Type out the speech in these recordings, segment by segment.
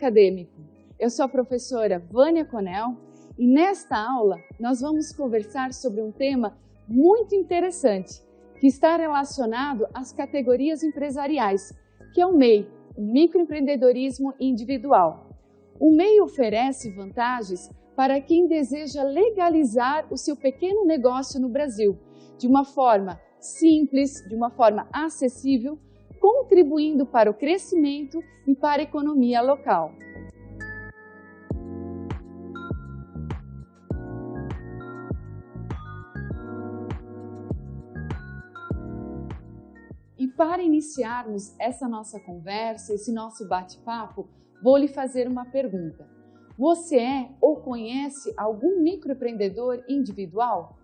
acadêmico. Eu sou a professora Vânia Conel e nesta aula nós vamos conversar sobre um tema muito interessante que está relacionado às categorias empresariais, que é o MEI, o microempreendedorismo individual. O MEI oferece vantagens para quem deseja legalizar o seu pequeno negócio no Brasil, de uma forma simples, de uma forma acessível, contribuindo para o crescimento e para a economia local. E para iniciarmos essa nossa conversa, esse nosso bate-papo, vou lhe fazer uma pergunta. Você é ou conhece algum microempreendedor individual?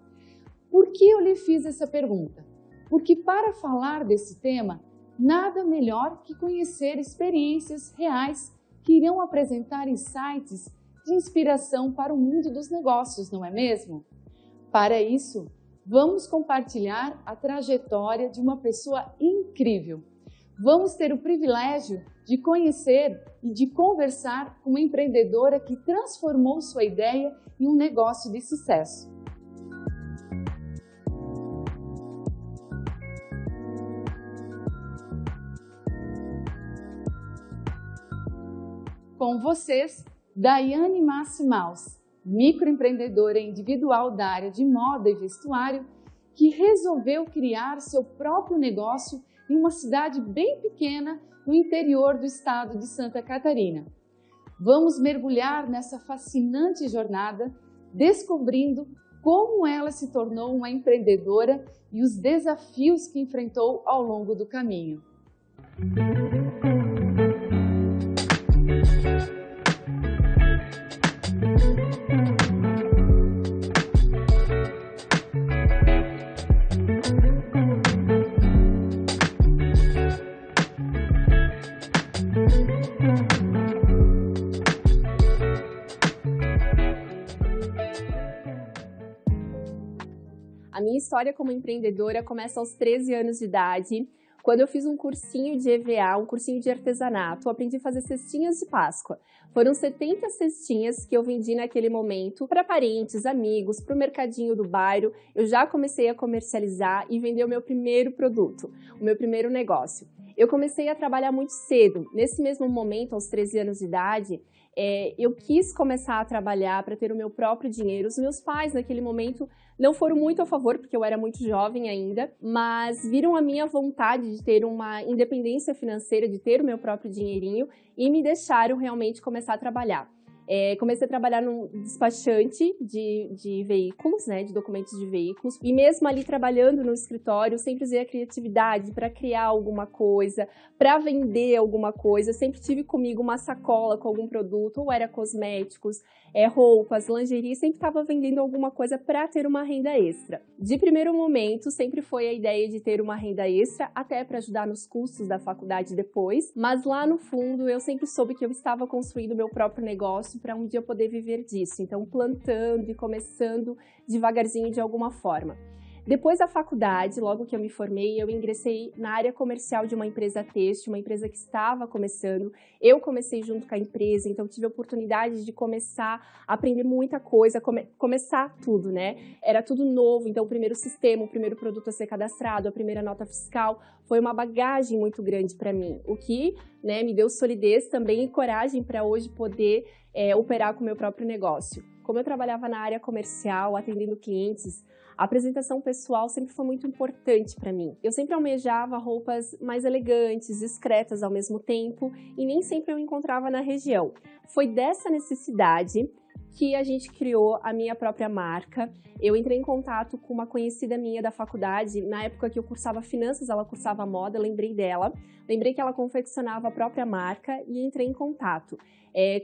Por que eu lhe fiz essa pergunta? Porque para falar desse tema, nada melhor que conhecer experiências reais que irão apresentar insights de inspiração para o mundo dos negócios, não é mesmo? Para isso, vamos compartilhar a trajetória de uma pessoa incrível. Vamos ter o privilégio de conhecer e de conversar com uma empreendedora que transformou sua ideia em um negócio de sucesso. Com vocês, Daiane Massimaus, microempreendedora individual da área de moda e vestuário, que resolveu criar seu próprio negócio em uma cidade bem pequena no interior do estado de Santa Catarina. Vamos mergulhar nessa fascinante jornada, descobrindo como ela se tornou uma empreendedora e os desafios que enfrentou ao longo do caminho. A minha história como empreendedora começa aos 13 anos de idade, quando eu fiz um cursinho de EVA, um cursinho de artesanato. Eu aprendi a fazer cestinhas de Páscoa. Foram 70 cestinhas que eu vendi naquele momento para parentes, amigos, para o mercadinho do bairro. Eu já comecei a comercializar e vender o meu primeiro produto, o meu primeiro negócio. Eu comecei a trabalhar muito cedo. Nesse mesmo momento, aos 13 anos de idade, eu quis começar a trabalhar para ter o meu próprio dinheiro. Os meus pais, naquele momento, não foram muito a favor, porque eu era muito jovem ainda, mas viram a minha vontade de ter uma independência financeira, de ter o meu próprio dinheirinho e me deixaram realmente começar a trabalhar. Comecei a trabalhar num despachante de veículos, né, de documentos de veículos, e mesmo ali trabalhando no escritório, sempre usei a criatividade para criar alguma coisa, para vender alguma coisa. Sempre tive comigo uma sacola com algum produto, ou era cosméticos, roupas, lingerie, sempre estava vendendo alguma coisa para ter uma renda extra. De primeiro momento, sempre foi a ideia de ter uma renda extra, até para ajudar nos custos da faculdade depois, mas lá no fundo eu sempre soube que eu estava construindo meu próprio negócio para um dia poder viver disso, então plantando e começando devagarzinho de alguma forma. Depois da faculdade, logo que eu me formei, eu ingressei na área comercial de uma empresa têxtil, uma empresa que estava começando. Eu comecei junto com a empresa, então tive a oportunidade de começar a aprender muita coisa, começar tudo, né? Era tudo novo, então o primeiro sistema, o primeiro produto a ser cadastrado, a primeira nota fiscal, foi uma bagagem muito grande para mim, o que, né, me deu solidez também e coragem para hoje poder operar com o meu próprio negócio. Como eu trabalhava na área comercial, atendendo clientes, a apresentação pessoal sempre foi muito importante para mim. Eu sempre almejava roupas mais elegantes, discretas ao mesmo tempo, e nem sempre eu encontrava na região. Foi dessa necessidade que a gente criou a minha própria marca. Eu entrei em contato com uma conhecida minha da faculdade, na época que eu cursava finanças, ela cursava moda, lembrei dela. Lembrei que ela confeccionava a própria marca e entrei em contato.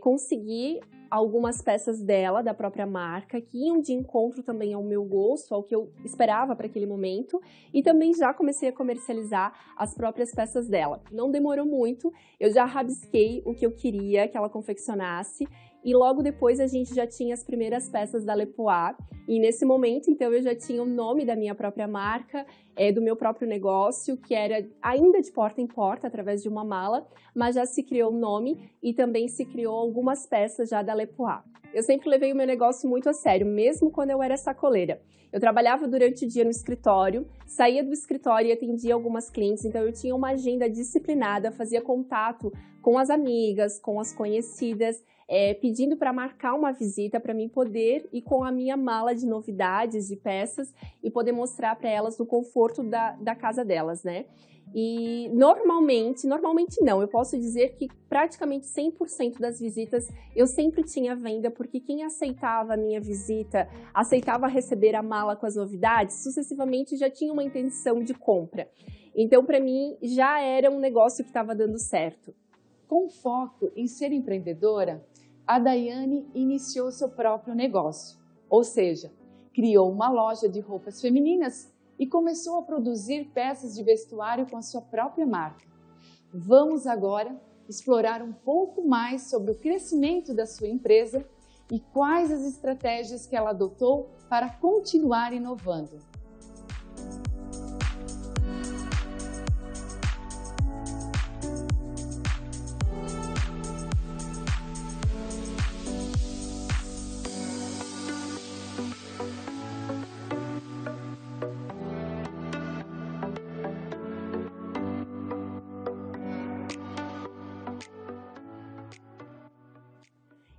Consegui algumas peças dela, da própria marca, que iam de encontro também ao meu gosto, ao que eu esperava para aquele momento, e também já comecei a comercializar as próprias peças dela. Não demorou muito, eu já rabisquei o que eu queria que ela confeccionasse, e logo depois a gente já tinha as primeiras peças da Lepois, e nesse momento, então, eu já tinha o nome da minha própria marca, do meu próprio negócio, que era ainda de porta em porta, através de uma mala, mas já se criou o nome e também se criou algumas peças já da Lepois. Eu sempre levei o meu negócio muito a sério, mesmo quando eu era sacoleira. Eu trabalhava durante o dia no escritório, saía do escritório e atendia algumas clientes, então eu tinha uma agenda disciplinada, fazia contato com as amigas, com as conhecidas, pedindo para marcar uma visita para mim poder ir com a minha mala de novidades, de peças e poder mostrar para elas no conforto da casa delas, né? E normalmente não, eu posso dizer que praticamente 100% das visitas eu sempre tinha venda, porque quem aceitava a minha visita, aceitava receber a mala com as novidades, sucessivamente já tinha uma intenção de compra. Então, para mim, já era um negócio que estava dando certo. Com foco em ser empreendedora, a Daiane iniciou seu próprio negócio, ou seja, criou uma loja de roupas femininas e começou a produzir peças de vestuário com a sua própria marca. Vamos agora explorar um pouco mais sobre o crescimento da sua empresa e quais as estratégias que ela adotou para continuar inovando.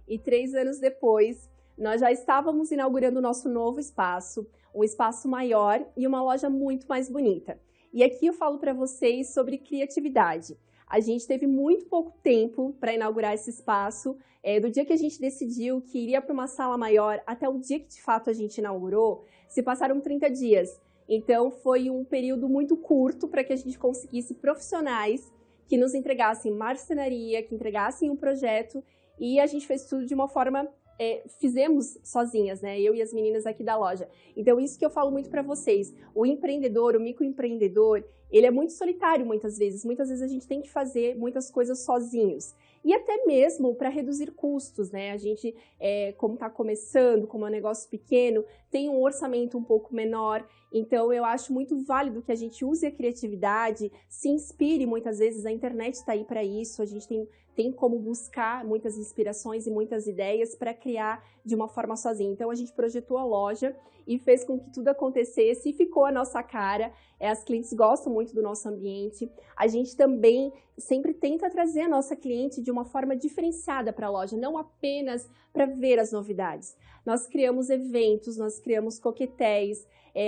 E 3 anos depois, nós já estávamos inaugurando o nosso novo espaço, um espaço maior e uma loja muito mais bonita. E aqui eu falo para vocês sobre criatividade. A gente teve muito pouco tempo para inaugurar esse espaço, do dia que a gente decidiu que iria para uma sala maior até o dia que de fato a gente inaugurou, se passaram 30 dias. Então foi um período muito curto para que a gente conseguisse profissionais que nos entregassem marcenaria, que entregassem um projeto. E a gente fez tudo de uma forma, fizemos sozinhas, né? Eu e as meninas aqui da loja. Então, isso que eu falo muito para vocês. O empreendedor, o microempreendedor, ele é muito solitário muitas vezes. Muitas vezes a gente tem que fazer muitas coisas sozinhos. E até mesmo para reduzir custos, né? A gente, como está começando, como é um negócio pequeno, tem um orçamento um pouco menor. Então, eu acho muito válido que a gente use a criatividade, se inspire muitas vezes. A internet está aí para isso. A gente tem como buscar muitas inspirações e muitas ideias para criar de uma forma sozinha. Então, a gente projetou a loja e fez com que tudo acontecesse e ficou a nossa cara. As clientes gostam muito do nosso ambiente. A gente também sempre tenta trazer a nossa cliente de uma forma diferenciada para a loja, não apenas para ver as novidades. Nós criamos eventos, nós criamos coquetéis,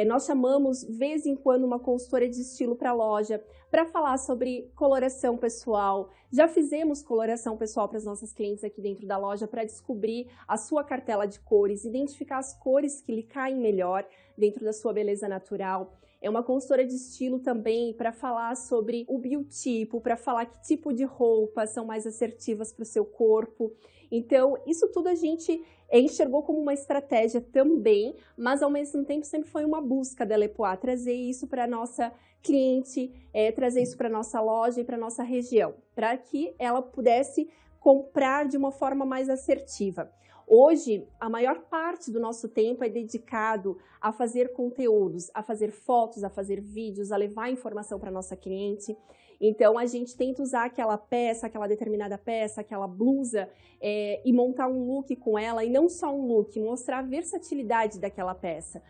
nós chamamos, de vez em quando, uma consultora de estilo para a loja para falar sobre coloração pessoal. Já fizemos coloração pessoal para as nossas clientes aqui dentro da loja para descobrir a sua cartela de cores, identificar as cores que lhe caem melhor dentro da sua beleza natural. É uma consultora de estilo também para falar sobre o biotipo, para falar que tipo de roupas são mais assertivas para o seu corpo. Então, isso tudo a gente enxergou como uma estratégia também, mas ao mesmo tempo sempre foi uma busca da Lepois, trazer isso para a nossa cliente, trazer isso para a nossa loja e para a nossa região, para que ela pudesse comprar de uma forma mais assertiva. Hoje, a maior parte do nosso tempo é dedicado a fazer conteúdos, a fazer fotos, a fazer vídeos, a levar informação para a nossa cliente. Então, a gente tenta usar aquela peça, aquela determinada peça, aquela blusa e montar um look com ela, e não só um look, mostrar a versatilidade daquela peça.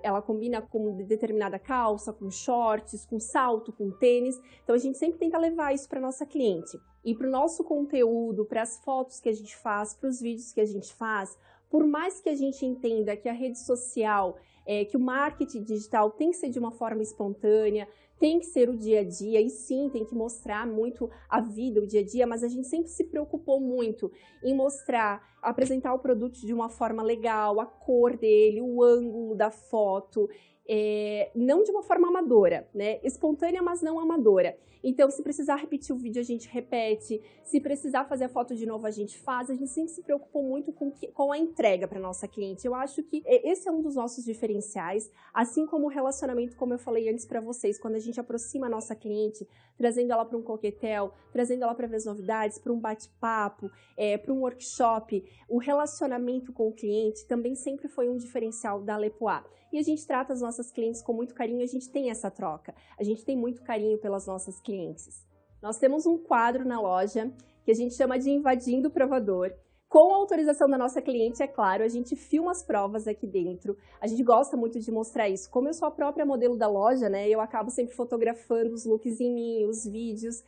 Ela combina com determinada calça, com shorts, com salto, com tênis. Então, a gente sempre tenta levar isso para a nossa cliente. E para o nosso conteúdo, para as fotos que a gente faz, para os vídeos que a gente faz, por mais que a gente entenda que a rede social, que o marketing digital tem que ser de uma forma espontânea, tem que ser o dia a dia, e sim, tem que mostrar muito a vida, o dia a dia, mas a gente sempre se preocupou muito em mostrar, apresentar o produto de uma forma legal, a cor dele, o ângulo da foto, não de uma forma amadora, né? Espontânea, mas não amadora. Então, se precisar repetir o vídeo, a gente repete. Se precisar fazer a foto de novo, a gente faz. A gente sempre se preocupou muito com a entrega para nossa cliente. Eu acho que esse é um dos nossos diferenciais. diferenciais, assim como o relacionamento, como eu falei antes para vocês, quando a gente aproxima a nossa cliente, trazendo ela para um coquetel, trazendo ela para ver as novidades, para um bate-papo, para um workshop, o relacionamento com o cliente também sempre foi um diferencial da Alepoá. E a gente trata as nossas clientes com muito carinho, a gente tem essa troca, a gente tem muito carinho pelas nossas clientes. Nós temos um quadro na loja que a gente chama de Invadindo o Provador. Com a autorização da nossa cliente, é claro, a gente filma as provas aqui dentro. A gente gosta muito de mostrar isso. Como eu sou a própria modelo da loja, né, eu acabo sempre fotografando os looks em mim, os vídeos,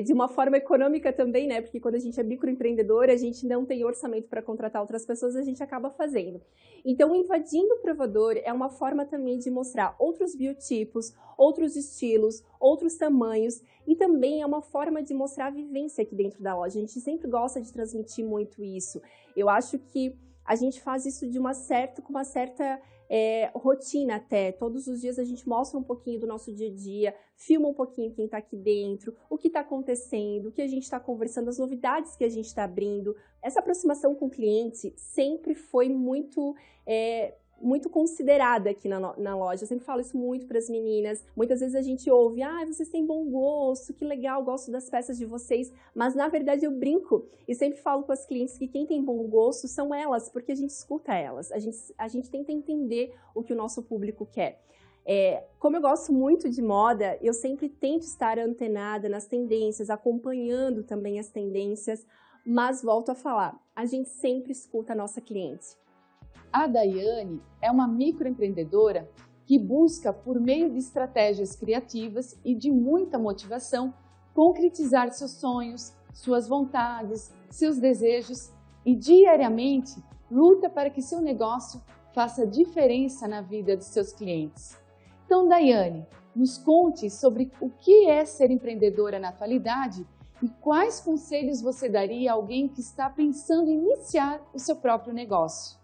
de uma forma econômica também, né, porque quando a gente é microempreendedora, a gente não tem orçamento para contratar outras pessoas, a gente acaba fazendo. Então, Invadindo o Provador é uma forma também de mostrar outros biotipos, outros estilos, outros tamanhos, e também é uma forma de mostrar a vivência aqui dentro da loja. A gente sempre gosta de transmitir muito isso. Eu acho que a gente faz isso com uma certa rotina até. Todos os dias a gente mostra um pouquinho do nosso dia a dia, filma um pouquinho quem está aqui dentro, o que está acontecendo, o que a gente está conversando, as novidades que a gente está abrindo. Essa aproximação com o cliente sempre foi muito considerada aqui na loja. Eu sempre falo isso muito para as meninas. Muitas vezes a gente ouve, vocês têm bom gosto, que legal, gosto das peças de vocês. Mas, na verdade, eu brinco e sempre falo com as clientes que quem tem bom gosto são elas, porque a gente escuta elas. A gente tenta entender o que o nosso público quer. Como eu gosto muito de moda, eu sempre tento estar antenada nas tendências, acompanhando também as tendências, mas volto a falar, a gente sempre escuta a nossa cliente. A Daiane é uma microempreendedora que busca, por meio de estratégias criativas e de muita motivação, concretizar seus sonhos, suas vontades, seus desejos e diariamente luta para que seu negócio faça diferença na vida de seus clientes. Então, Daiane, nos conte sobre o que é ser empreendedora na atualidade e quais conselhos você daria a alguém que está pensando em iniciar o seu próprio negócio.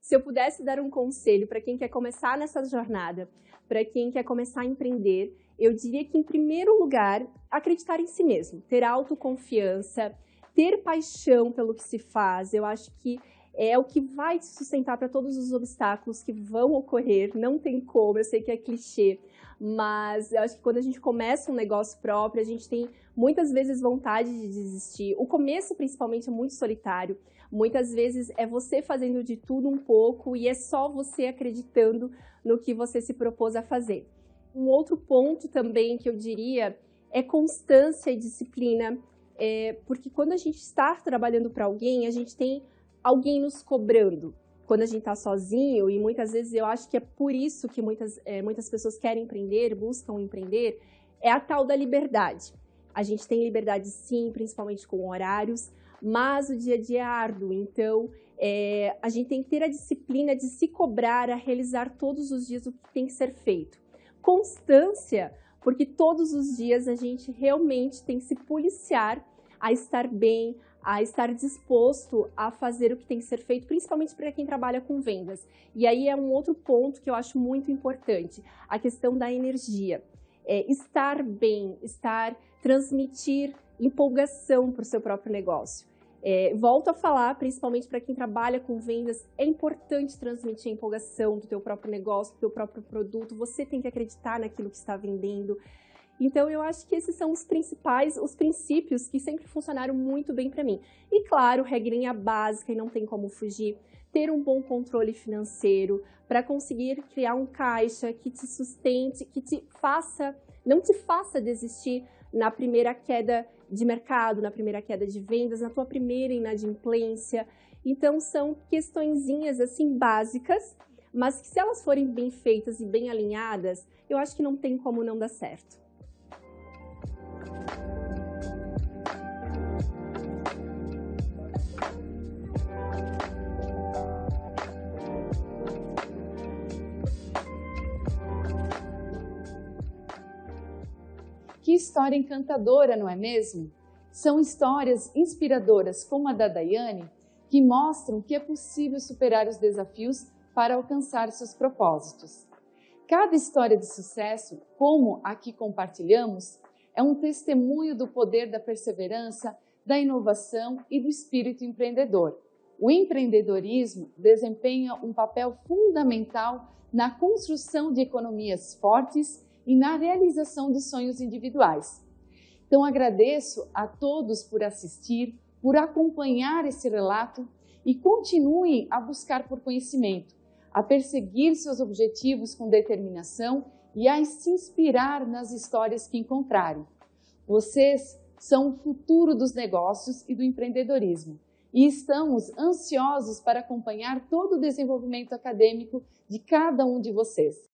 Se eu pudesse dar um conselho para quem quer começar nessa jornada, para quem quer começar a empreender, eu diria que, em primeiro lugar, acreditar em si mesmo, ter autoconfiança, ter paixão pelo que se faz. Eu acho que é o que vai te sustentar para todos os obstáculos que vão ocorrer, não tem como, eu sei que é clichê, mas eu acho que quando a gente começa um negócio próprio, a gente tem muitas vezes vontade de desistir. O começo, principalmente, é muito solitário. Muitas vezes é você fazendo de tudo um pouco e é só você acreditando no que você se propôs a fazer. Um outro ponto também que eu diria é constância e disciplina, porque quando a gente está trabalhando para alguém, a gente tem alguém nos cobrando. Quando a gente está sozinho, e muitas vezes eu acho que é por isso que muitas pessoas querem empreender, buscam empreender, é a tal da liberdade. A gente tem liberdade sim, principalmente com horários, mas o dia a dia é árduo, então a gente tem que ter a disciplina de se cobrar a realizar todos os dias o que tem que ser feito. Constância, porque todos os dias a gente realmente tem que se policiar a estar bem, a estar disposto a fazer o que tem que ser feito, principalmente para quem trabalha com vendas. E aí é um outro ponto que eu acho muito importante, a questão da energia. Estar bem, transmitir empolgação para o seu próprio negócio. Volto a falar, principalmente para quem trabalha com vendas, é importante transmitir a empolgação do teu próprio negócio, do teu próprio produto, você tem que acreditar naquilo que está vendendo. Então, eu acho que esses são os princípios que sempre funcionaram muito bem para mim. E claro, regrinha básica, e não tem como fugir, ter um bom controle financeiro para conseguir criar um caixa que te sustente, que não te faça desistir na primeira queda de mercado, na primeira queda de vendas, na tua primeira inadimplência. Então, são questõezinhas assim básicas, mas que se elas forem bem feitas e bem alinhadas, eu acho que não tem como não dar certo. história encantadora, não é mesmo? São histórias inspiradoras como a da Daiane, que mostram que é possível superar os desafios para alcançar seus propósitos. Cada história de sucesso, como a que compartilhamos, é um testemunho do poder da perseverança, da inovação e do espírito empreendedor. O empreendedorismo desempenha um papel fundamental na construção de economias fortes e na realização de sonhos individuais. Então, agradeço a todos por assistir, por acompanhar esse relato e continuem a buscar por conhecimento, a perseguir seus objetivos com determinação e a se inspirar nas histórias que encontrarem. Vocês são o futuro dos negócios e do empreendedorismo e estamos ansiosos para acompanhar todo o desenvolvimento acadêmico de cada um de vocês.